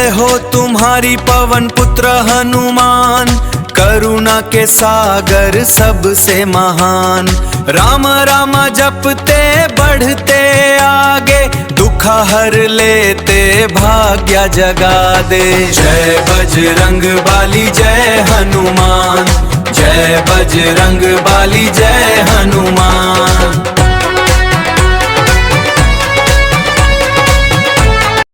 जय हो तुम्हारी पवन पुत्र हनुमान, करुणा के सागर सबसे महान। राम राम जपते बढ़ते आगे, दुख हर लेते भाग्य जगा दे। जय बजरंग बाली जय हनुमान, जय बजरंग बाली जय हनुमान।